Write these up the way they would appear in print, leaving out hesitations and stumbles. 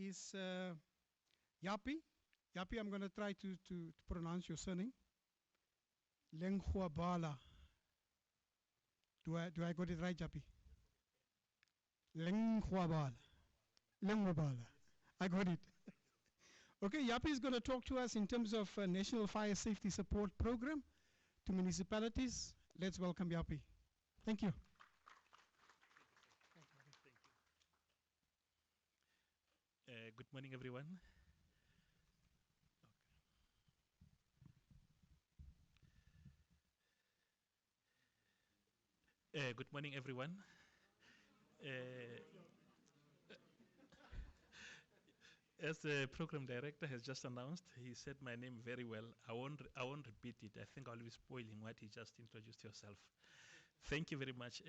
is Yapi. Yapi, I'm going to try to pronounce your surname. Lenghuabala. Do I got it right, Yapi? Lenghuabala. Lenghuabala. I got it. Okay, Yapi is going to talk to us in terms of National Fire Safety Support Program to municipalities. Let's welcome Yapi. Thank you. Good morning, everyone. Good morning, everyone. As the program director has just announced, he said my name very well. I won't repeat it. I think I'll be spoiling what he just introduced yourself. Thank you very much.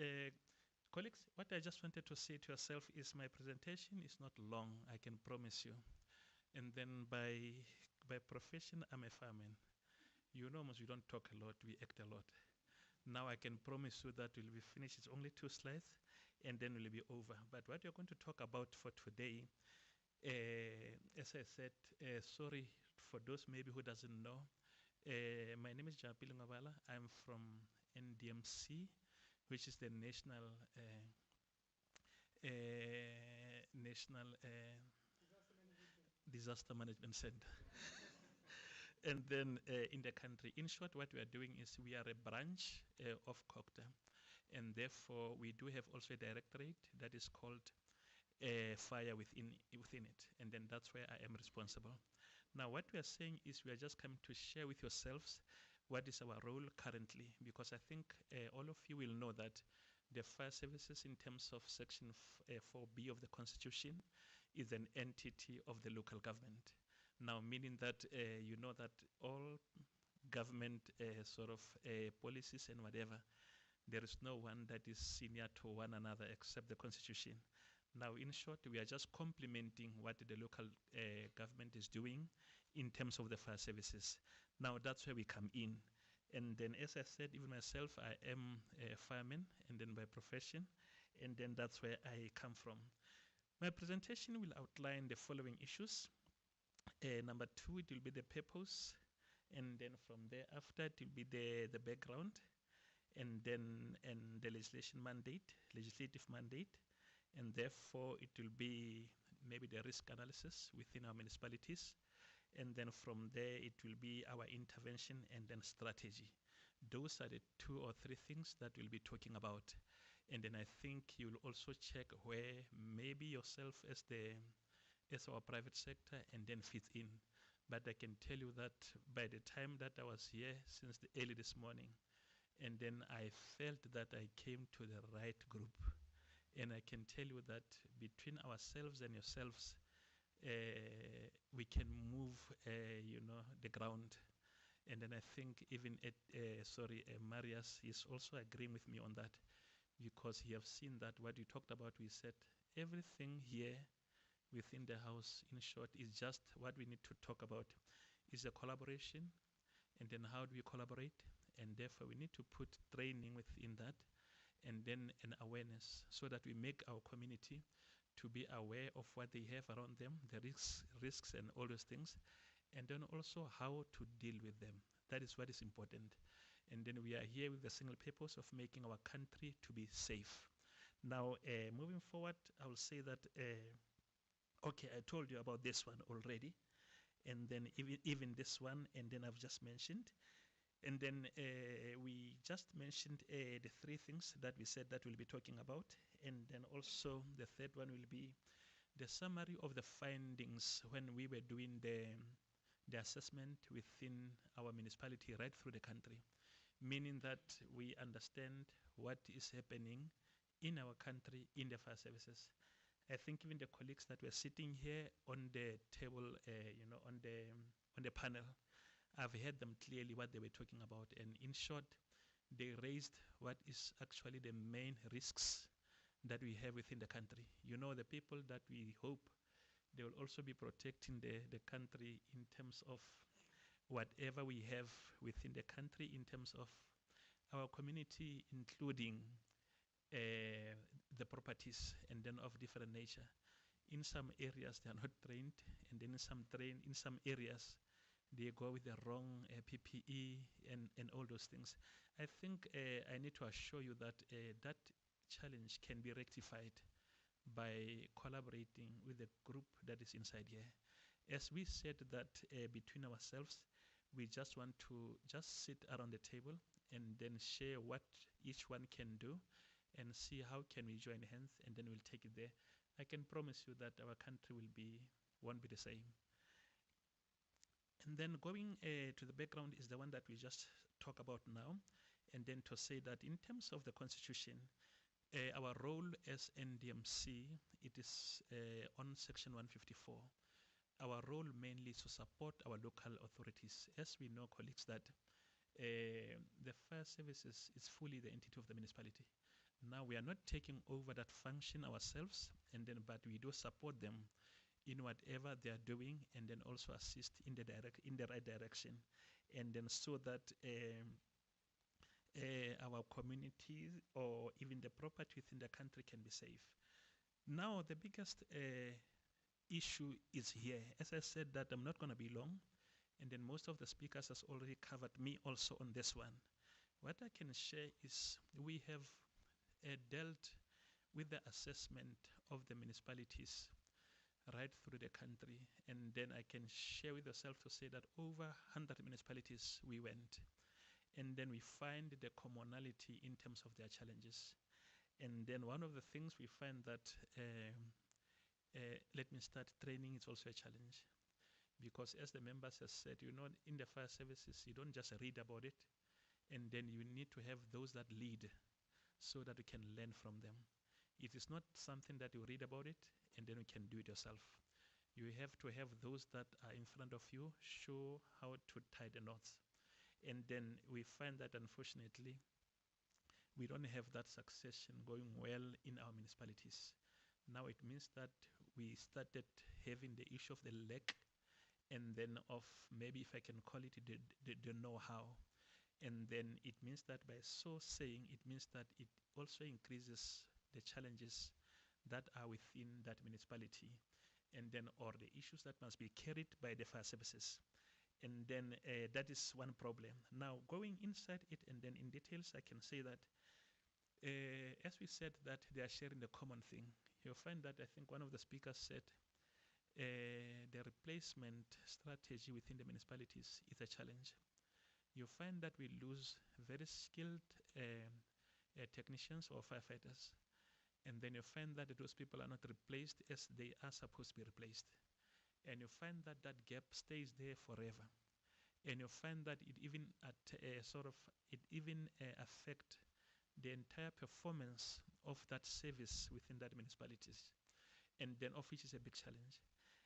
Colleagues, what I just wanted to say to yourself is my presentation is not long, I can promise you. And then by profession, I'm a fireman. You know, we don't talk a lot, we act a lot. Now I can promise you that we'll be finished. It's only 2 slides, and then we'll be over. But what we're going to talk about for today, as I said, sorry for those maybe who doesn't know. My name is Japili Ngabala. I'm from NDMC, which is the National Disaster Management Center. And then in the country, in short, what we are doing is we are a branch of COCTA, and therefore we do have also a directorate that is called Fire within it, and then that's where I am responsible. Now, what we are saying is we are just coming to share with yourselves what is our role currently, because I think all of you will know that the fire services in terms of section 4B of the Constitution is an entity of the local government. Now, meaning that you know that all government policies and whatever, there is no one that is senior to one another except the Constitution. Now, in short, we are just complementing what the local government is doing in terms of the fire services. Now, that's where we come in. And then, as I said, even myself, I am a fireman, and then by profession, and then that's where I come from. My presentation will outline the following issues. Number 2, it will be the purpose, and then from there after it will be the background, and then the legislative mandate, and therefore it will be maybe the risk analysis within our municipalities, and then from there it will be our intervention and then strategy. Those are the 2 or 3 things that we'll be talking about, and then I think you'll also check where maybe yourself as our private sector and then fit in. But I can tell you that by the time that I was here since early this morning, and then I felt that I came to the right group. And I can tell you that between ourselves and yourselves, we can move, the ground. And then I think even Marius is also agreeing with me on that, because he have seen that what we talked about, we said everything here within the house, in short, is just what we need to talk about is a collaboration, and then how do we collaborate, and therefore we need to put training within that, and then an awareness, so that we make our community to be aware of what they have around them, the risks and all those things, and then also how to deal with them. That is what is important. And then we are here with the single purpose of making our country to be safe. Now, moving forward, I will say that okay, I told you about this one already, and then even this one, and then I've just mentioned, and then we just mentioned the 3 things that we said that we'll be talking about, and then also the 3rd one will be the summary of the findings when we were doing the assessment within our municipality right through the country, meaning that we understand what is happening in our country in the fire services. I think even the colleagues that were sitting here on the table, on the panel, I've heard them clearly what they were talking about. And in short, they raised what is actually the main risks that we have within the country. You know, the people that we hope they will also be protecting the country in terms of whatever we have within the country in terms of our community, including the properties and then of different nature. in some areas they are not trained, and then in some areas they go with the wrong PPE and all those things. I think I need to assure you that that challenge can be rectified by collaborating with the group that is inside here. As we said that between ourselves, we just want to just sit around the table and then share what each one can do and see how can we join hands, and then we'll take it there. I can promise you that our country won't be the same. And then going to the background is the one that we just talk about now, and then to say that in terms of the constitution, our role as NDMC, it is on section 154. Our role mainly is to support our local authorities. As we know, colleagues, that the fire services is fully the entity of the municipality. Now we are not taking over that function ourselves, and then but we do support them in whatever they are doing, and then also assist in the right direction, and then so that our communities or even the property within the country can be safe. Now the biggest issue is here. As I said, that I'm not going to be long, and then most of the speakers has already covered me also on this one. What I can share is we have dealt with the assessment of the municipalities right through the country, and then I can share with yourself to say that over 100 municipalities we went, and then we find the commonality in terms of their challenges. And then one of the things we find that let me start, training is also a challenge, because as the members have said, you know, in the fire services you don't just read about it, and then you need to have those that lead so that you can learn from them. It is not something that you read about it and then you can do it yourself. You have to have those that are in front of you show how to tie the knots. And then we find that unfortunately we don't have that succession going well in our municipalities. Now it means that we started having the issue of the lack, and then of, maybe if I can call it, the know-how. And then it means that by so saying, it means that it also increases the challenges that are within that municipality, and then or the issues that must be carried by the fire services. And then that is one problem. Now going inside it and then in details, I can say that as we said that they are sharing the common thing. You'll find that I think one of the speakers said the replacement strategy within the municipalities is a challenge. You find that we lose very skilled technicians or firefighters, and then you find that those people are not replaced as they are supposed to be replaced, and you find that that gap stays there forever, and you find that it even affect the entire performance of that service within that municipalities, and then of which is a big challenge.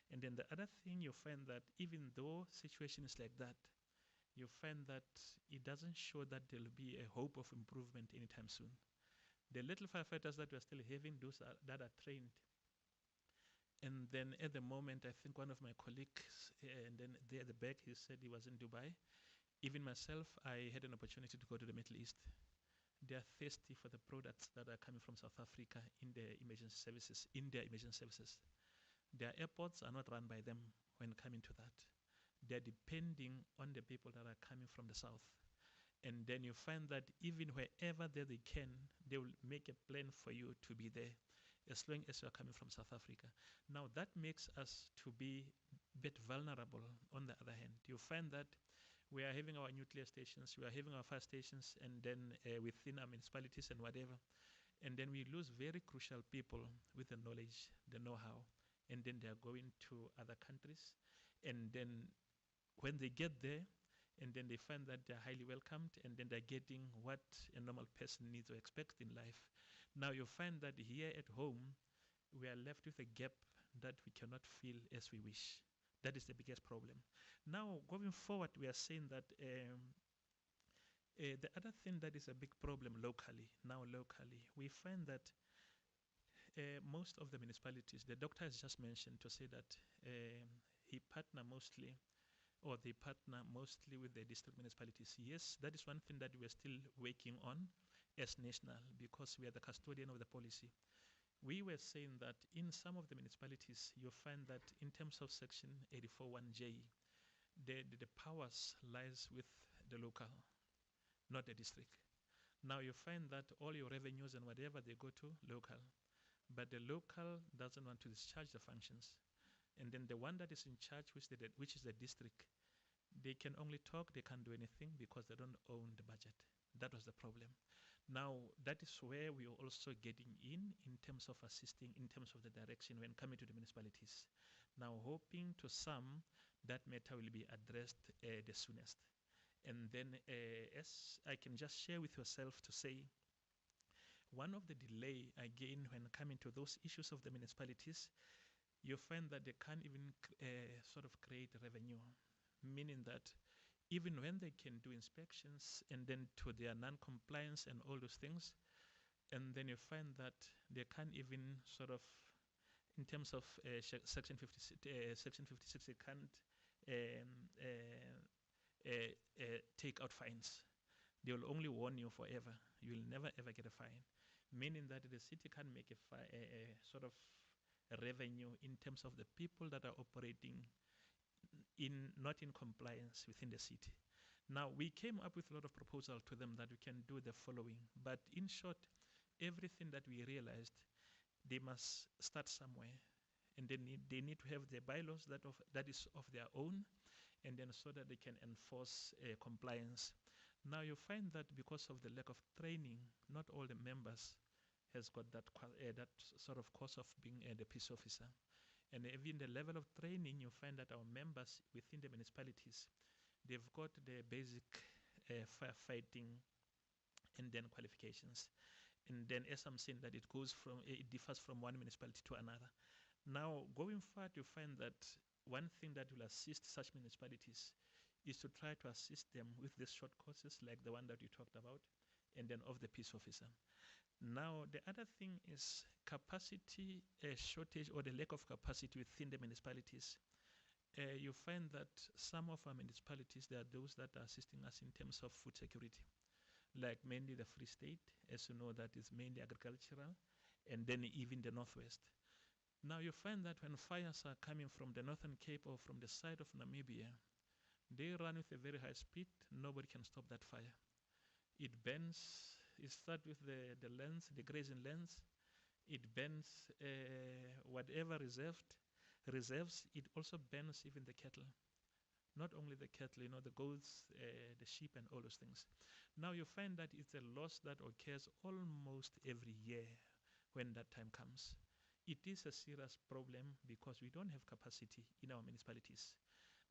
And then the other thing, you find that even though situation is like that, you find that it doesn't show that there will be a hope of improvement anytime soon. The little firefighters that we're still having, those that are trained. And then at the moment, I think one of my colleagues, and then there at the back, he said he was in Dubai. Even myself, I had an opportunity to go to the Middle East. They are thirsty for the products that are coming from South Africa in their emergency services, Their airports are not run by them when coming to that. They're depending on the people that are coming from the south. And then you find that even wherever they can, they will make a plan for you to be there, as long as you are coming from South Africa. Now that makes us to be a bit vulnerable. On the other hand, you find that we are having our nuclear stations, we are having our fire stations, and then within our municipalities and whatever, and then we lose very crucial people with the knowledge, the know-how, and then they are going to other countries, and then when they get there, and then they find that they're highly welcomed, and then they're getting what a normal person needs or expects in life. Now you find that here at home, we are left with a gap that we cannot fill as we wish. That is the biggest problem. Now, going forward, we are saying that the other thing that is a big problem locally, we find that most of the municipalities, the doctor has just mentioned to say that he partner mostly, or they partner mostly with the district municipalities. Yes, that is one thing that we're still working on as national, because we are the custodian of the policy. we were saying that in some of the municipalities, you find that in terms of Section 84(1)(j), the powers lies with the local, not the district. Now you find that all your revenues and whatever they go to local, but the local doesn't want to discharge the functions. And then the one that is in charge, which is the district, they can only talk, they can't do anything because they don't own the budget. That was the problem. Now, that is where we are also getting in terms of assisting, in terms of the direction when coming to the municipalities. Now, hoping to some, that matter will be addressed the soonest. And then, as I can just share with yourself to say, one of the delay, again, when coming to those issues of the municipalities, you find that they can't even sort of create revenue, meaning that even when they can do inspections and then to their non-compliance and all those things, and then you find that they can't even sort of, in terms of Section 56, they can't um, take out fines. They will only warn you forever. You will never ever get a fine, meaning that the city can make a sort of a revenue in terms of the people that are operating not in compliance within the city. Now, we came up with a lot of proposals to them that we can do the following, but in short, everything that we realized, they must start somewhere, and they need to have the bylaws that is of their own, and then so that they can enforce compliance. Now you find that because of the lack of training, not all the members has got that sort of course of being the peace officer. And even the level of training, you find that our members within the municipalities, they've got the basic firefighting and then qualifications. And then as I'm saying that it differs from one municipality to another. Now, going forward, you find that one thing that will assist such municipalities is to try to assist them with these short courses like the one that you talked about, and then of the peace officer. Now, the other thing is capacity shortage or the lack of capacity within the municipalities. You find that some of our municipalities, there are those that are assisting us in terms of food security, like mainly the Free State, as you know, that is mainly agricultural, and then even the Northwest. Now you find that when fires are coming from the Northern Cape or from the side of Namibia, they run with a very high speed. Nobody can stop that fire. It burns. It starts with the the grazing lands. It burns whatever reserves. It also burns even the cattle. Not only the cattle, the goats, the sheep, and all those things. Now you find that it's a loss that occurs almost every year when that time comes. It is a serious problem because we don't have capacity in our municipalities.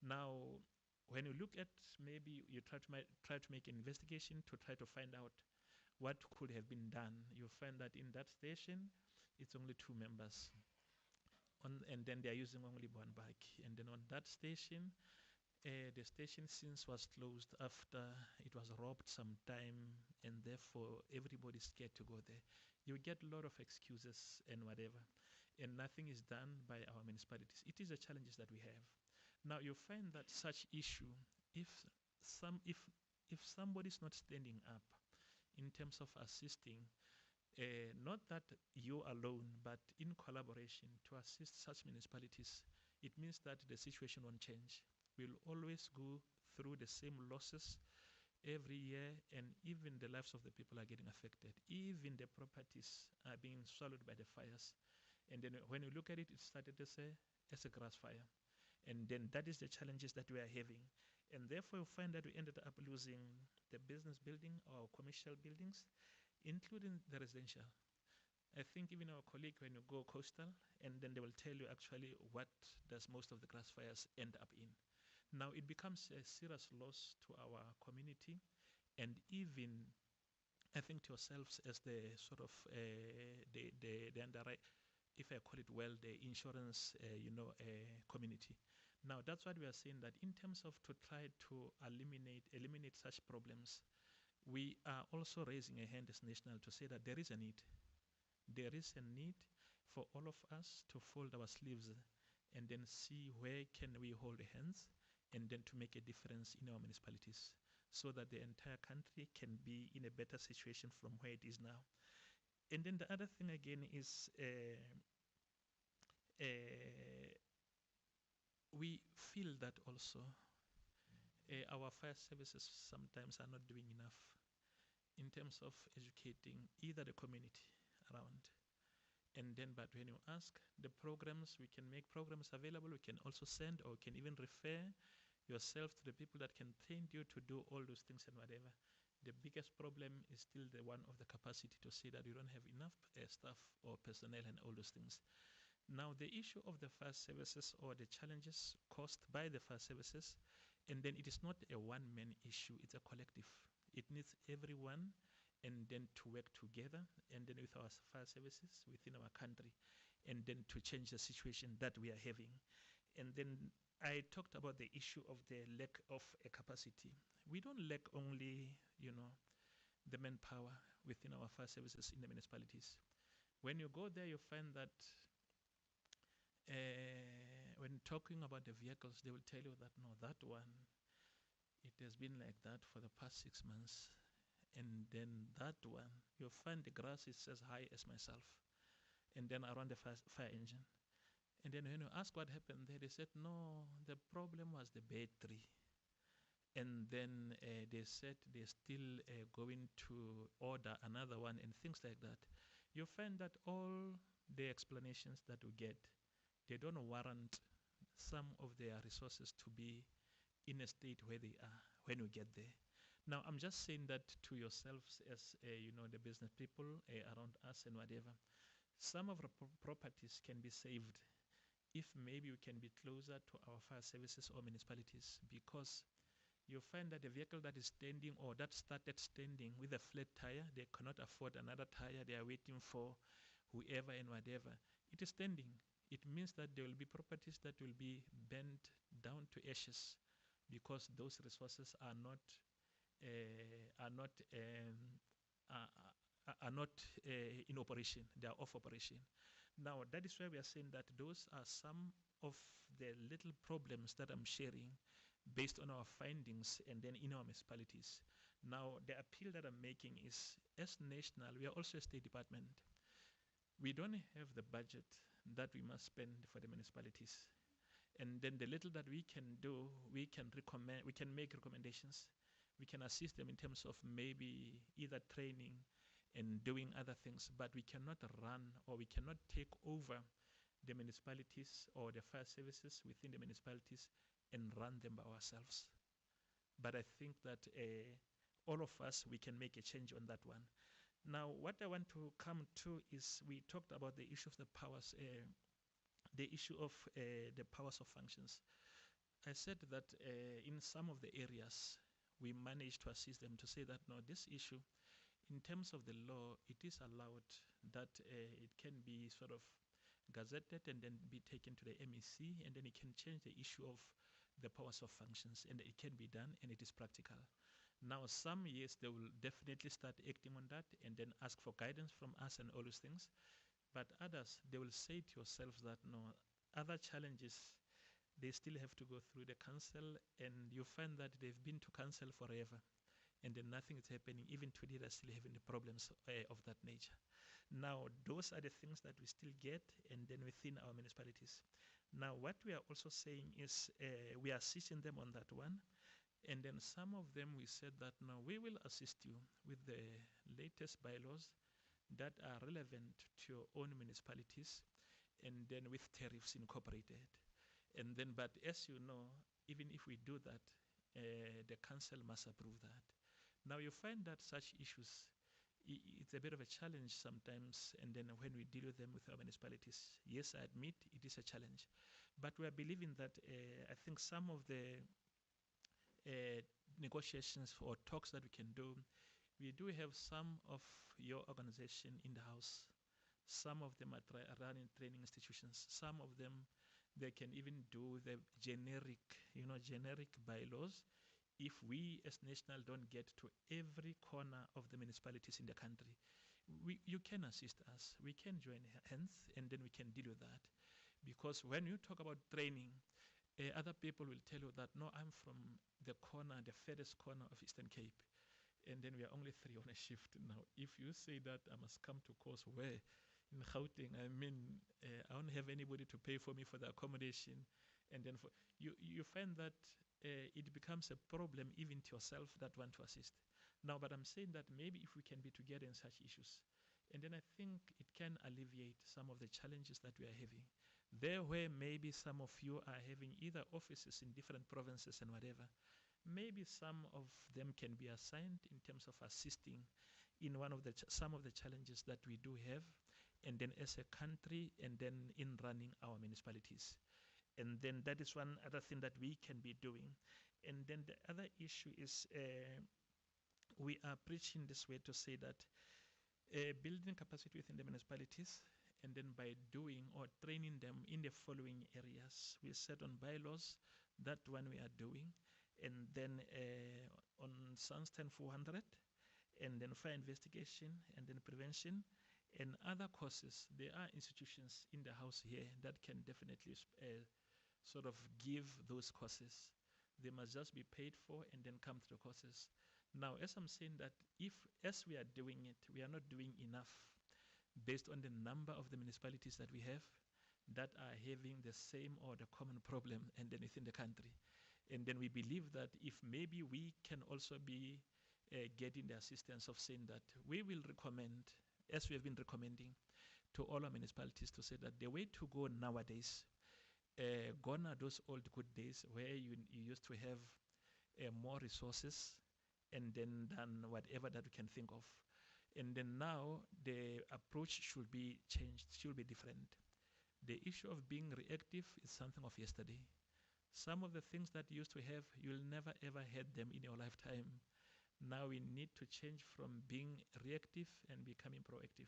Now, when you look at, maybe you try to make an investigation to try to find out what could have been done, you find that in that station, it's only 2 members. And then they're using only one bike. And then on that station, the station since was closed after it was robbed sometime, and therefore everybody's scared to go there. You get a lot of excuses and whatever, and nothing is done by our municipalities. It is the challenges that we have. Now you find that such issue, if somebody's not standing up in terms of assisting, not that you alone, but in collaboration to assist such municipalities, it means that the situation won't change. We'll always go through the same losses every year, and even the lives of the people are getting affected. Even the properties are being swallowed by the fires. And then when you look at it, it started as a grass fire. And then that is the challenges that we are having. And therefore, you find that we ended up losing the business building or commercial buildings, including the residential. I think even our colleague, when you go coastal, and then they will tell you actually what does most of the grass fires end up in. Now it becomes a serious loss to our community, and even, I think, to ourselves as the sort of the underwrite, if I call it well, the insurance community. Now that's what we are saying, that in terms of to try to eliminate such problems, we are also raising a hand as national to say that there is a need. There is a need for all of us to fold our sleeves and then see where can we hold hands, and then to make a difference in our municipalities so that the entire country can be in a better situation from where it is now. And then the other thing again is uh, we feel that also our fire services sometimes are not doing enough in terms of educating either the community around. And then, but when you ask the programs, we can make programs available. We can also send or can even refer yourself to the people that can train you to do all those things and whatever. The biggest problem is still the one of the capacity to see that you don't have enough staff or personnel and all those things. Now, the issue of the fire services or the challenges caused by the fire services, and then it is not a one-man issue, it's a collective. It needs everyone and then to work together and then with our fire services within our country and then to change the situation that we are having. And then I talked about the issue of the lack of a capacity. We don't lack only, the manpower within our fire services in the municipalities. When you go there, you find that when talking about the vehicles, they will tell you that no, that one, it has been like that for the past 6 months. And then that one, you'll find the grass is as high as myself. And then around the fire engine. And then when you ask what happened there, they said, no, the problem was the battery. And then they said they're still going to order another one and things like that. You find that all the explanations that we get, they don't warrant some of their resources to be in a state where they are when we get there. Now, I'm just saying that to yourselves as, the business people around us and whatever. Some of the properties can be saved if maybe we can be closer to our fire services or municipalities, because you find that the vehicle that is standing or that started standing with a flat tire, they cannot afford another tire, they are waiting for whoever and whatever. It is standing. It means that there will be properties that will be bent down to ashes because those resources are not uh, are not um, are not in operation. They are off operation. Now that is why we are saying that those are some of the little problems that I'm sharing based on our findings and then in our municipalities. Now the appeal that I'm making is, as national, we are also a state department. We don't have the budget that we must spend for the municipalities. And then the little that we can do, we can make recommendations. We can assist them in terms of maybe either training and doing other things, but we cannot run or we cannot take over the municipalities or the fire services within the municipalities and run them by ourselves. But I think that all of us, we can make a change on that one. Now, what I want to come to is we talked about the issue of the powers, the issue of the powers of functions. I said that in some of the areas, we managed to assist them to say that no, this issue, in terms of the law, it is allowed that it can be sort of gazetted and then be taken to the MEC, and then it can change the issue of the powers of functions, and it can be done, and it is practical. Now, some years they will definitely start acting on that and then ask for guidance from us and all those things. But others, they will say to yourselves that no, other challenges, they still have to go through the council, and you find that they've been to council forever and then nothing is happening. Even today, they're still having the problems of that nature. Now, those are the things that we still get, and then within our municipalities. Now, what we are also saying is we are assisting them on that one, and then some of them we said that now we will assist you with the latest bylaws that are relevant to your own municipalities, and then with tariffs incorporated. And then, but as you know, even if we do that, the council must approve that. Now you find that such issues, it's a bit of a challenge sometimes, and then when we deal with them with our municipalities, yes, I admit it is a challenge. But we are believing that I think some of the negotiations or talks that we can do, we do have some of your organization in the house. Some of them are running training institutions. Some of them, they can even do the generic bylaws. If we as national don't get to every corner of the municipalities in the country, you can assist us. We can join hands and then we can deal with that. Because when you talk about training, other people will tell you that, no, I'm from the furthest corner of Eastern Cape. and then we are only three on a shift. Now, if you say that I must come to course where in Gauteng, I mean, I don't have anybody to pay for me for the accommodation, and then for you find that it becomes a problem even to yourself that want to assist. Now, but I'm saying that maybe if we can be together in such issues, and then I think it can alleviate some of the challenges that we are having. There where maybe some of you are having either offices in different provinces and whatever, maybe some of them can be assigned in terms of assisting in one of the some of the challenges that we do have, and then as a country, and then in running our municipalities. And then that is one other thing that we can be doing. And then the other issue is we are preaching this way to say that building capacity within the municipalities, and then by doing or training them in the following areas. We set on bylaws, that one we are doing, and then on Sunstein 400, and then fire investigation, and then prevention, and other courses. There are institutions in the house here that can definitely sort of give those courses. They must just be paid for and then come to the courses. Now, as I'm saying that if, as we are doing it, we are not doing enough based on the number of the municipalities that we have that are having the same or the common problem and then within the country. And then we believe that if maybe we can also be getting the assistance of saying that we will recommend, as we have been recommending to all our municipalities, to say that the way to go nowadays, gone are those old good days where you used to have more resources and then than whatever that we can think of. And then now the approach should be changed, should be different. The issue of being reactive is something of yesterday. Some of the things that you used to have, you'll never ever had them in your lifetime. Now we need to change from being reactive and becoming proactive.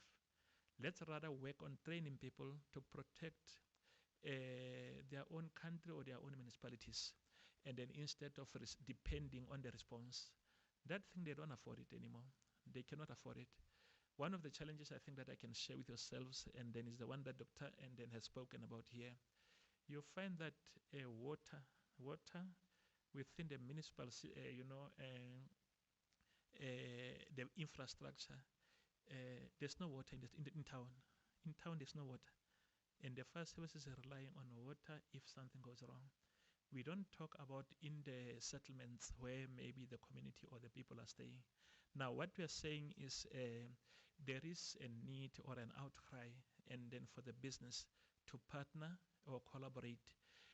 Let's rather work on training people to protect their own country or their own municipalities. And then instead of depending on the response, that thing they don't afford it anymore. They cannot afford it. One of the challenges I think that I can share with yourselves, and then is the one that Dr. and then has spoken about here. You find that water within the municipal, the infrastructure, there's no water in town. In town, there's no water. And the fire services are relying on water if something goes wrong. We don't talk about in the settlements where maybe the community or the people are staying. Now, what we are saying is there is a need or an outcry, and then for the business to partner or collaborate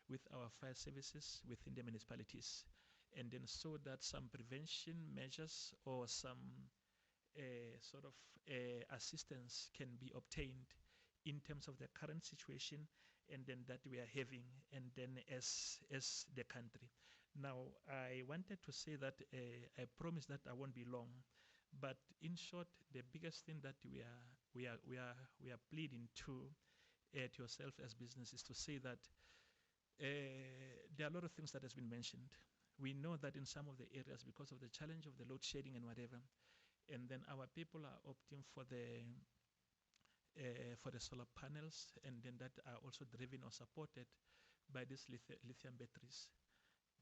with our fire services within the municipalities, and then so that some prevention measures or some sort of assistance can be obtained in terms of the current situation and then that we are having, and then as the country. Now, I wanted to say that I promise that I won't be long, but in short, the biggest thing that we are pleading to yourself as business is to say that there are a lot of things that has been mentioned. We know that in some of the areas, because of the challenge of the load shedding and whatever, and then our people are opting for the solar panels, and then that are also driven or supported by these lithium batteries.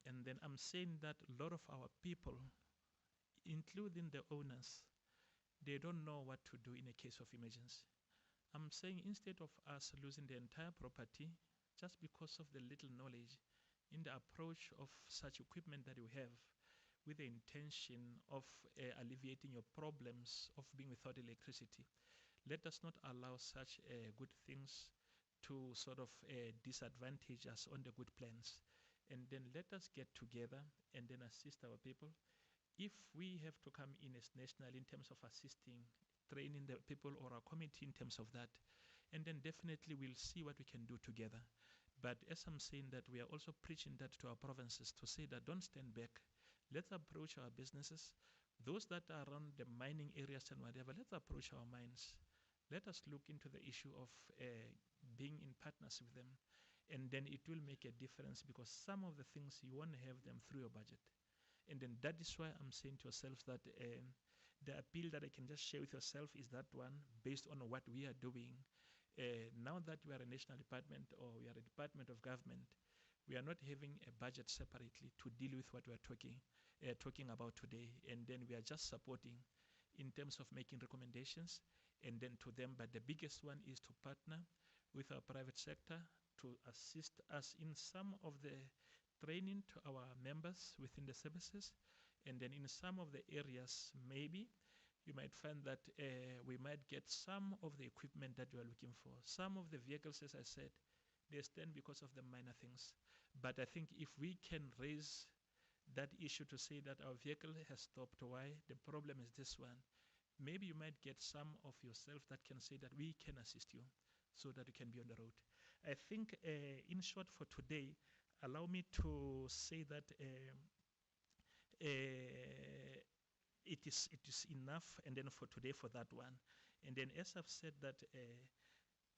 And then I'm saying that a lot of our people, including the owners, they don't know what to do in a case of emergency. I'm saying instead of us losing the entire property just because of the little knowledge in the approach of such equipment that you have, with the intention of alleviating your problems of being without electricity, let us not allow such good things to sort of disadvantage us on the good plans. And then let us get together and then assist our people. If we have to come in as national in terms of assisting, training the people or our committee in terms of that, and then definitely we'll see what we can do together. But as I'm saying that, we are also preaching that to our provinces to say that don't stand back. Let's approach our businesses. Those that are around the mining areas and whatever, let's approach our mines. Let us look into the issue of being in partnership with them. And then it will make a difference, because some of the things you won't have them through your budget. And then that is why I'm saying to yourself that the appeal that I can just share with yourself is that one, based on what we are doing. Now that we are a national department or we are a department of government, we are not having a budget separately to deal with what we are talking. talking about today. And then we are just supporting in terms of making recommendations and then to them. But the biggest one is to partner with our private sector to assist us in some of the training to our members within the services. And then in some of the areas, maybe you might find that we might get some of the equipment that you are looking for. Some of the vehicles, as I said, they stand because of the minor things. But I think if we can raise that issue to say that our vehicle has stopped, why? The problem is this one. Maybe you might get some of yourself that can say that we can assist you so that you can be on the road. I think, in short, for today, allow me to say that it is enough, and then for today, for that one. And then, as I've said that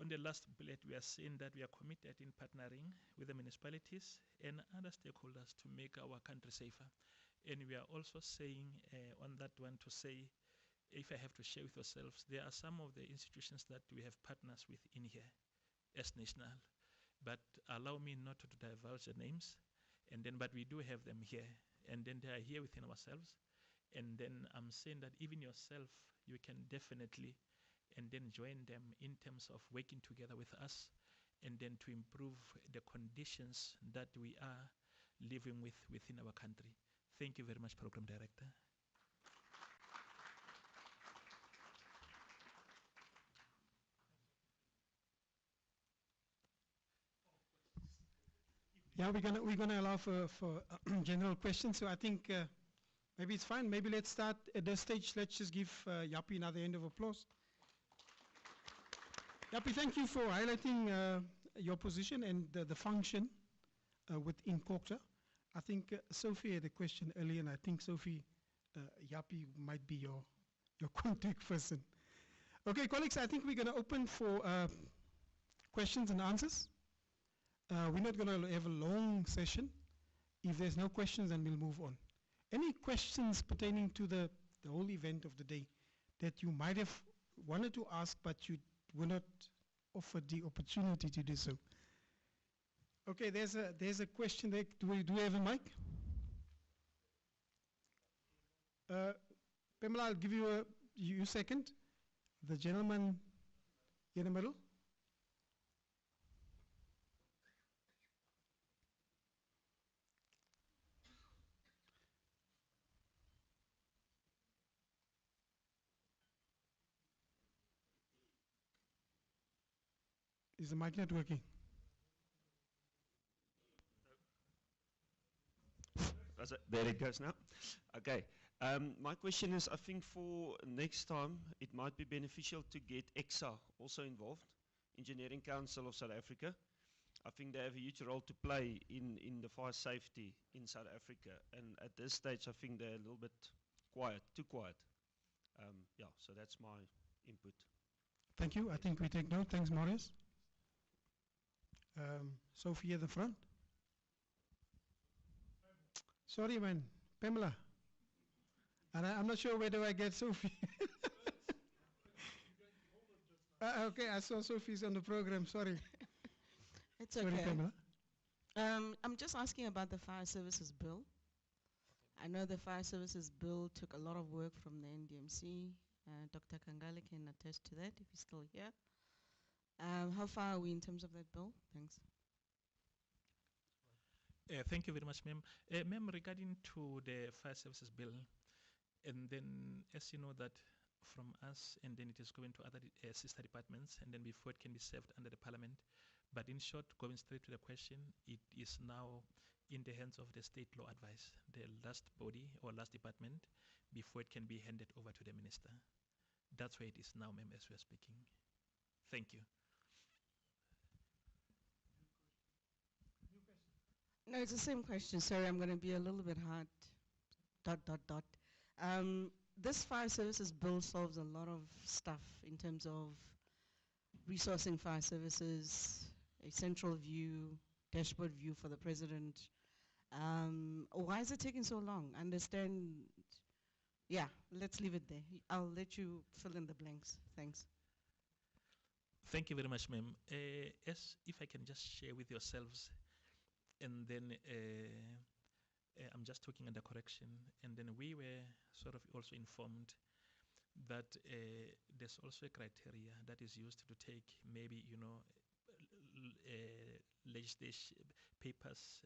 on the last bullet, we are saying that we are committed in partnering with the municipalities and other stakeholders to make our country safer. And we are also saying on that one to say, if I have to share with yourselves, there are some of the institutions that we have partners with in here as national. But allow me not to divulge the names. And then, but we do have them here. And then they are here within ourselves. And then I'm saying that even yourself, you can definitely and then join them in terms of working together with us and then to improve the conditions that we are living with within our country. Thank you very much, Program Director. Yeah, we're gonna allow for general questions. So I think maybe it's fine. Maybe let's start at this stage. Let's just give Yapi another end of applause. Yapi, thank you for highlighting your position and the function within COCTA. I think Sophie had a question earlier, and I think Sophie, Yapi might be your contact person. Okay, colleagues, I think we're going to open for questions and answers. We're not going to have a long session. If there's no questions, then we'll move on. Any questions pertaining to the whole event of the day that you might have wanted to ask, but you were not offered the opportunity to do so? Okay, there's a question there. Do we have a mic? Pamela, I'll give you you second. The gentleman in the middle. Is the mic not working? There it goes now. Okay. My question is, I think for next time, it might be beneficial to get EXA also involved, Engineering Council of South Africa. I think they have a huge role to play in the fire safety in South Africa. And at this stage, I think they're a little bit quiet, too quiet. Yeah, so that's my input. Thank you. I think we take note. Thanks, Maurice. Sophie at the front. Sorry, man. Pamela. And I'm not sure whether I get Sophie. Okay, I saw Sophie's on the program. Sorry. It's Sorry, okay. Pamela. I'm just asking about the fire services bill. I know the fire services bill took a lot of work from the NDMC. Dr. Kangale can attest to that if he's still here. How far are we in terms of that bill? Thanks. Thank you very much, ma'am. Ma'am, regarding to the fire services bill, and then as you know that from us, and then it is going to other sister departments, and then before it can be served under the parliament. But in short, going straight to the question, it is now in the hands of the state law advice, the last body or last department, before it can be handed over to the minister. That's where it is now, ma'am, as we are speaking. Thank you. No, it's the same question. Sorry, I'm going to be a little bit hard. ... This fire services bill solves a lot of stuff in terms of resourcing fire services, a central view, dashboard view for the president. Why is it taking so long? Understand? Yeah, let's leave it there. I'll let you fill in the blanks. Thanks. Thank you very much, ma'am. As if I can just share with yourselves, and then I'm just talking under correction. And then we were sort of also informed that there's also a criteria that is used to take maybe, legislation papers,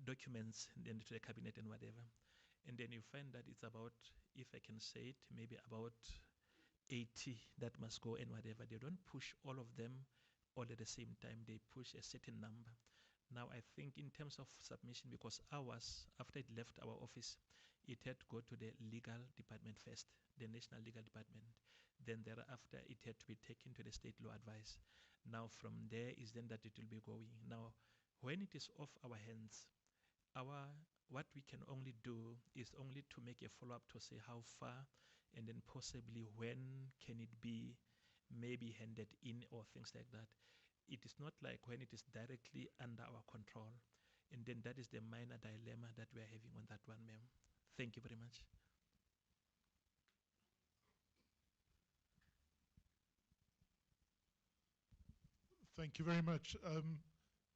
documents, then to the cabinet and whatever. And then you find that it's about, if I can say it, maybe about 80 that must go and whatever. They don't push all of them all at the same time. They push a certain number. Now, I think in terms of submission, because ours, after it left our office, it had to go to the legal department first, the National Legal Department. Then thereafter, it had to be taken to the state law advice. Now, from there is then that it will be going. Now, when it is off our hands, what we can only do is only to make a follow-up to say how far and then possibly when can it be maybe handed in or things like that. It is not like when it is directly under our control. And then that is the minor dilemma that we are having on that one, ma'am. Thank you very much. Thank you very much.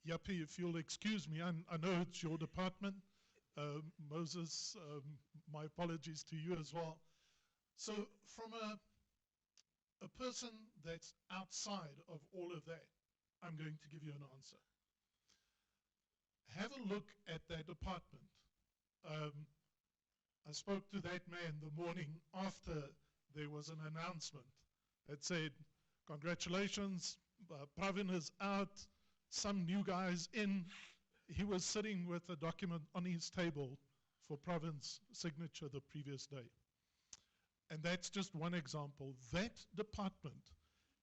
Yapi, if you'll excuse me, I know it's your department. Moses, my apologies to you as well. So from a person that's outside of all of that, I'm going to give you an answer. Have a look at that department. I spoke to that man the morning after there was an announcement that said, congratulations, Pravin is out, some new guys in. He was sitting with a document on his table for Pravin's signature the previous day. And that's just one example. That department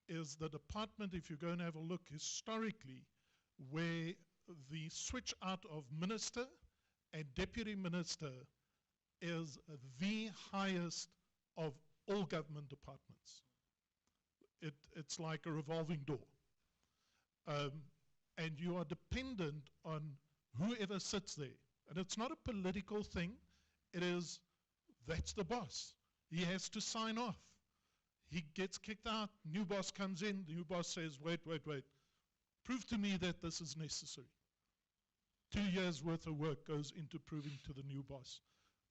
is the department, if you go and have a look historically, where the switch out of minister and deputy minister is the highest of all government departments. It's like a revolving door. And you are dependent on whoever sits there. And it's not a political thing. It is, that's the boss. He has to sign off. He gets kicked out, new boss comes in, the new boss says, wait. Prove to me that this is necessary. 2 years worth of work goes into proving to the new boss.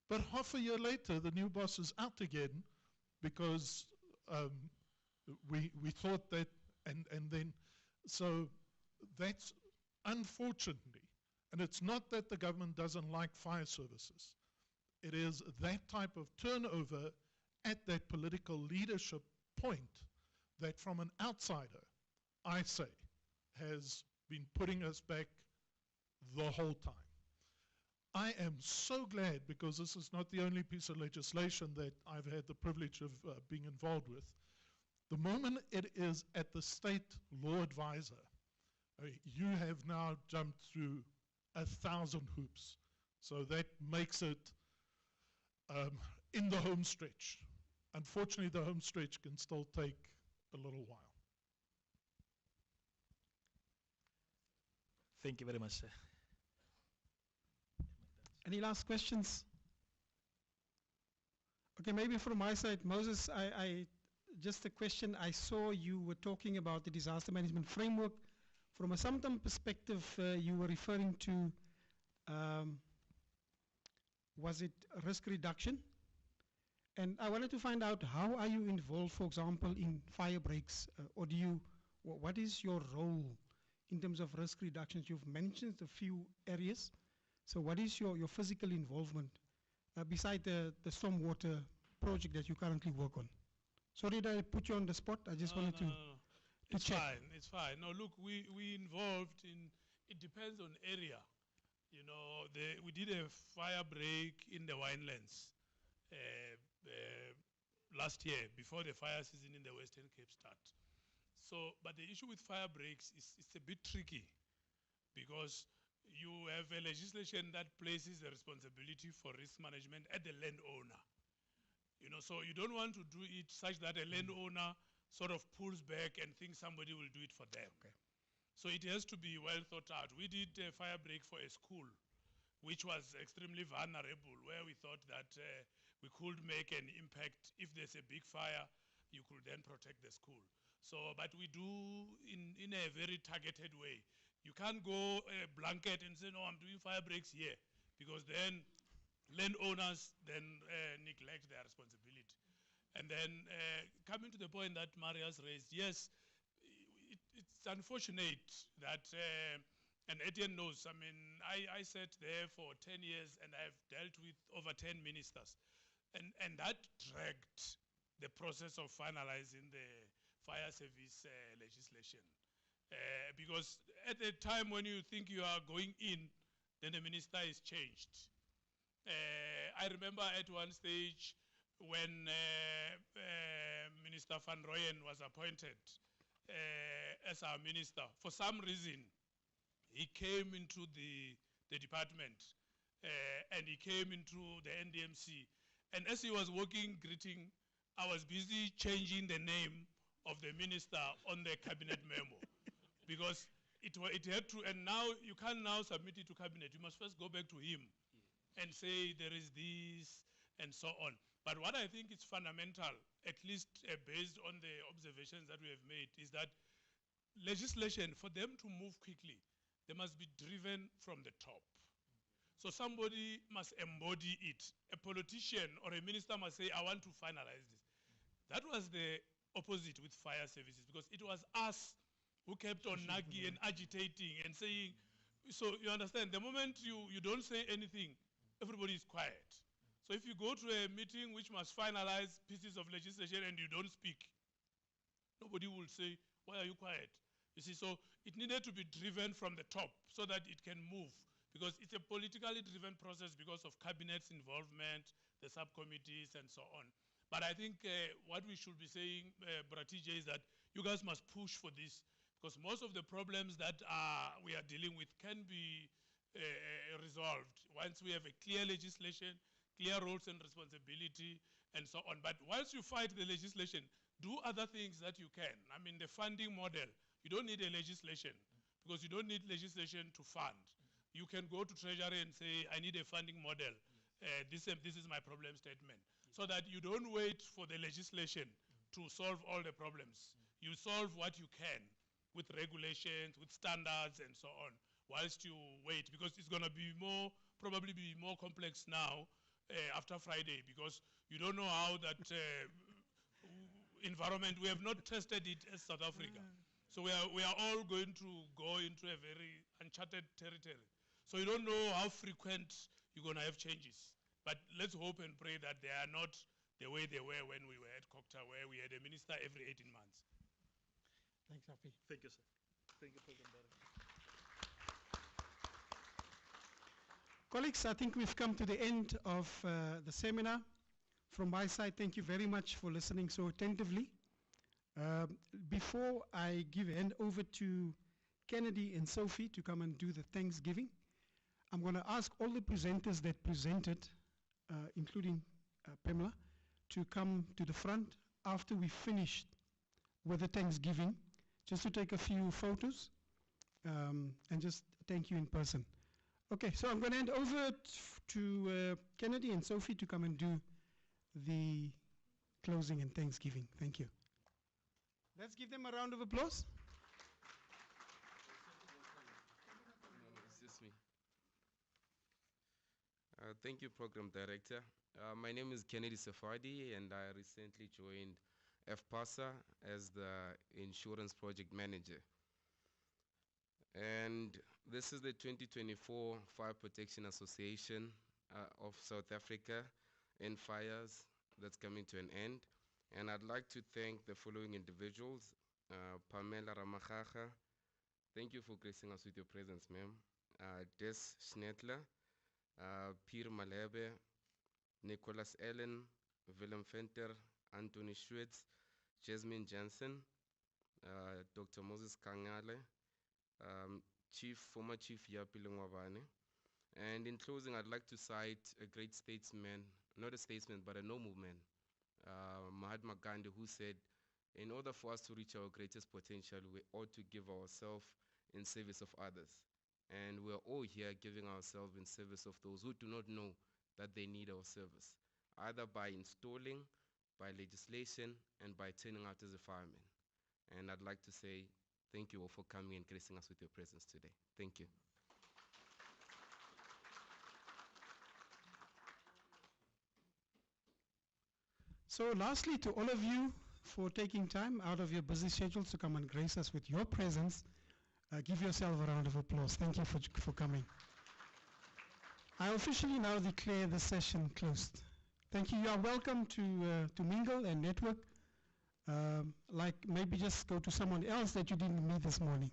But half a year later, the new boss is out again because we thought that, and then, so that's unfortunately, and it's not that the government doesn't like fire services. It is that type of turnover at that political leadership point that from an outsider, I say, has been putting us back the whole time. I am so glad, because this is not the only piece of legislation that I've had the privilege of being involved with. The moment it is at the state law advisor, you have now jumped through 1,000 hoops. So that makes it in the home stretch. Unfortunately, the home stretch can still take a little while. Thank you very much, sir. Any last questions? Okay, maybe from my side, Moses, just a question. I saw you were talking about the disaster management framework. From a some perspective, you were referring to, was it risk reduction? And I wanted to find out, how are you involved, for example, in fire breaks? Or do you, what is your role in terms of risk reductions? You've mentioned a few areas. So what is your physical involvement beside the stormwater project that you currently work on? Sorry that I put you on the spot. I just wanted to It's check. fine, it's fine. No, look, we involved in, it depends on area. You know, we did a fire break in the winelands last year, before the fire season in the Western Cape start. So, but the issue with fire breaks is it's a bit tricky, because you have a legislation that places the responsibility for risk management at the landowner. You know, so you don't want to do it such that a landowner sort of pulls back and thinks somebody will do it for them. Okay. So it has to be well thought out. We did a fire break for a school, which was extremely vulnerable, where we thought that we could make an impact. If there's a big fire, you could then protect the school. So, but we do in a very targeted way. You can't go blanket and say, no, I'm doing fire breaks here. because then landowners then neglect their responsibility. And then coming to the point that Marius raised, yes, it's unfortunate that, and Etienne knows, I mean, I sat there for 10 years and I've dealt with over 10 ministers. And that dragged the process of finalizing the fire service legislation. Because at the time when you think you are going in, then the minister is changed. I remember at one stage when Minister Van Rooyen was appointed as our minister, for some reason, he came into the department and he came into the NDMC. And as he was walking, greeting, I was busy changing the name of the minister on the cabinet memo because it had to, and now you can't now submit it to cabinet. You must first go back to him and say there is this and so on. But what I think is fundamental, at least based on the observations that we have made, is that legislation, for them to move quickly, they must be driven from the top. So somebody must embody it. A politician or a minister must say, I want to finalize this. That was the opposite with fire services, because it was us who kept on nagging and agitating and saying, so you understand, the moment you don't say anything, everybody is quiet. So if you go to a meeting which must finalize pieces of legislation and you don't speak, nobody will say, why are you quiet? You see, so it needed to be driven from the top so that it can move, because it's a politically driven process because of cabinet's involvement, the subcommittees, and so on. But I think what we should be saying, Bratije, is that you guys must push for this, because most of the problems that we are dealing with can be resolved once we have a clear legislation, clear roles and responsibility, and so on. But once you fight the legislation, do other things that you can. I mean, the funding model, you don't need a legislation, because you don't need legislation to fund. You can go to Treasury and say, I need a funding model. This is my problem statement. So that you don't wait for the legislation to solve all the problems. You solve what you can with regulations, with standards, and so on, whilst you wait, because it's going to be probably be more complex now after Friday, because you don't know how that environment, we have not tested it as South Africa. So we are all going to go into a very uncharted territory. So you don't know how frequent you're going to have changes. But let's hope and pray that they are not the way they were when we were at Cocta, where we had a minister every 18 months. Thanks, Api. Thank you, sir. Thank you, President Director. Colleagues, I think we've come to the end of the seminar. From my side, thank you very much for listening so attentively. Before I hand over to Kennedy and Sophie to come and do the Thanksgiving, I'm going to ask all the presenters that presented, including Pamela, to come to the front after we finished with the Thanksgiving, just to take a few photos and just thank you in person. Okay, so I'm going to hand over to Kennedy and Sophie to come and do the closing and Thanksgiving. Thank you. Let's give them a round of applause. It's just me. Thank you, Program Director. My name is Kennedy Safadi, and I recently joined FPASA as the Insurance Project Manager. And this is the 2024 Fire Protection Association of South Africa, InFIRes, that's coming to an end. And I'd like to thank the following individuals. Pamela Ramachaka, thank you for gracing us with your presence, ma'am. Des Schnettler, Pierre Malebe, Nicholas Allen, Willem Venter, Anthony Schwitz, Jasmine Jansen, Dr. Moses Kangale, former Chief Yapi Lengwabane. And in closing, I'd like to cite a great statesman, not a statesman, but a noble man, Mahatma Gandhi, who said, in order for us to reach our greatest potential, we ought to give ourselves in service of others. And we're all here giving ourselves in service of those who do not know that they need our service, either by installing, by legislation, and by turning out as a fireman. And I'd like to say thank you all for coming and gracing us with your presence today. Thank you. So lastly, to all of you for taking time out of your busy schedules to come and grace us with your presence, give yourself a round of applause. Thank you for coming. I officially now declare the session closed. Thank you. You are welcome to mingle and network. Like maybe just go to someone else that you didn't meet this morning.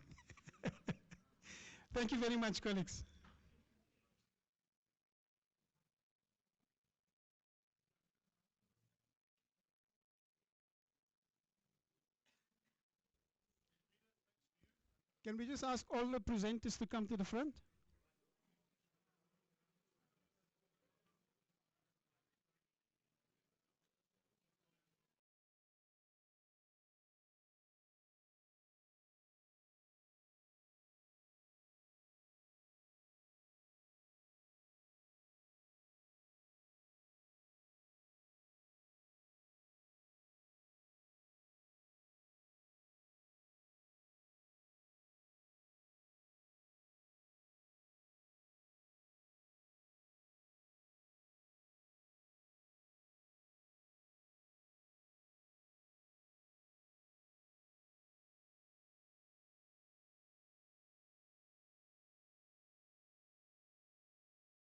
Thank you very much, colleagues. Can we just ask all the presenters to come to the front?